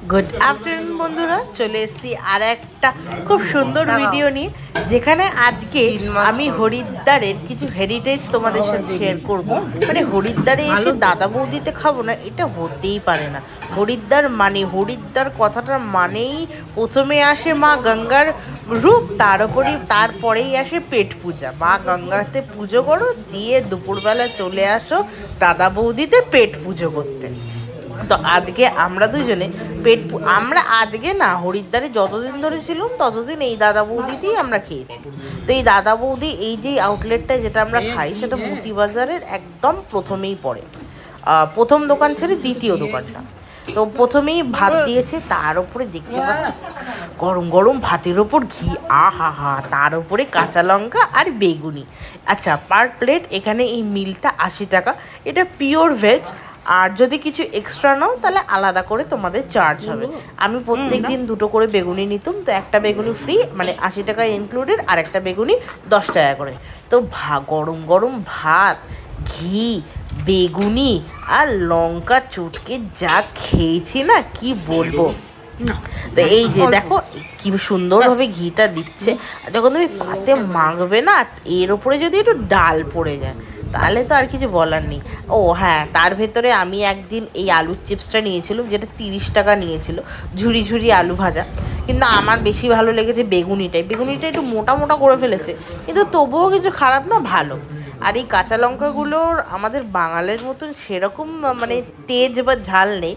Good afternoon বন্ধুরা, চলে এসেছি আর একটা খুব সুন্দর ভিডিও নিয়ে, যেখানে আজকে আমি হরিদ্বারের কিছু হেরিটেজ তোমাদের সাথে শেয়ার করব। মানে হরিদ্বারে এসে দাদা বৌদিতে খাবো না, এটা হতেই পারে না। হরিদ্বার মানে হরিদ্বার কথাটার মানেই প্রথমে আসে মা গঙ্গার রূপ, তারপরেই আসে পেট পূজা। মা গঙ্গাতে পুজো করো, দিয়ে দুপুরবেলা চলে আসো দাদা বৌদিতে পেট পুজো করতে। তো আজকে আমরা দুজনে আমরা আজকে না, হরিদ্বারে যতদিন ধরে ছিলাম ততদিন এই দাদা বৌদিতেই আমরা খেয়েছি। তো এই দাদা বৌদি এই যে আউটলেটটা যেটা আমরা খাই, সেটা মতিবাজারের একদম প্রথমেই পড়ে, প্রথম দোকান ছেড়ে দ্বিতীয় দোকানটা। তো প্রথমেই ভাত দিয়েছে, তার উপরে দেখতে পাচ্ছি গরম গরম ভাতের ওপর ঘি, আহা হা, তার উপরে কাঁচা লঙ্কা আর বেগুনি। আচ্ছা, পার প্লেট এখানে এই মিলটা 80 টাকা, এটা পিওর ভেজ। আর যদি কিছু এক্সট্রা নাও তাহলে আলাদা করে তোমাদের চার্জ হবে। আমি প্রত্যেক দিন দুটো করে বেগুনি নিতাম, তো একটা বেগুনি ফ্রি, মানে 80 টাকা ইনক্লুডেড, আর একটা বেগুনি 10 টাকা করে। তো গরম গরম ভাত, ঘি, বেগুনি আর লঙ্কা চটকে যা খেয়েছি না, কি বলবো। তো এই যে দেখো কি সুন্দরভাবে ঘিটা দিচ্ছে, যখন তুমি পাতে মাখবে না, এর উপরে যদি একটু ডাল পড়ে যায় তাহলে তো আর কিছু বলার নেই। ও হ্যাঁ, তার ভেতরে আমি একদিন এই আলুর চিপসটা নিয়েছিলাম, যেটা 30 টাকা নিয়েছিল, ঝুরি ঝুরি আলু ভাজা। কিন্তু আমার বেশি ভালো লেগেছে বেগুনিটা একটু মোটা মোটা করে ফেলেছে, কিন্তু তবুও কিছু খারাপ না, ভালো। আর এই কাঁচা লঙ্কাগুলোর আমাদের বাঙালির মতন সেরকম মানে তেজ বা ঝাল নেই,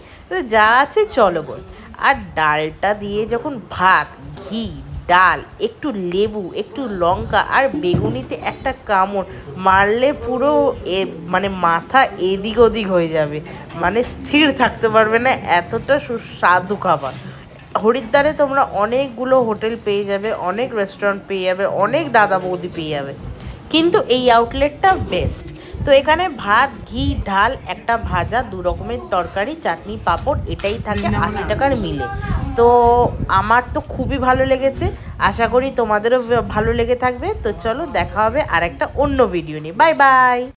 যা আছে চলো বল। আর ডালটা দিয়ে যখন ভাত, ঘি, ডাল, একটু লেবু, একটু লঙ্কা আর বেগুনিতে একটা কামড় মারলে পুরো মানে মাথা এদিক ওদিক হয়ে যাবে, মানে স্থির থাকতে পারবে না, এতটা সুস্বাদু খাবার। হরিদ্বারে তোমরা অনেকগুলো হোটেল পেয়ে যাবে, অনেক রেস্টুরেন্ট পেয়ে যাবে, অনেক দাদা বৌদি পেয়ে যাবে, কিন্তু এই আউটলেটটা বেস্ট। তো এখানে ভাত, ঘি, ডাল, একটা ভাজা, 2 রকমের তরকারি, চাটনি, পাঁপড়, এটাই থাকে 80 টাকার মিলে। তো আমার তো খুবই ভালো লেগেছে, আশা করি তোমাদেরও ভালো লেগে থাকবে। তো চলো দেখা হবে আর একটা অন্য ভিডিও নিয়ে। Bye bye.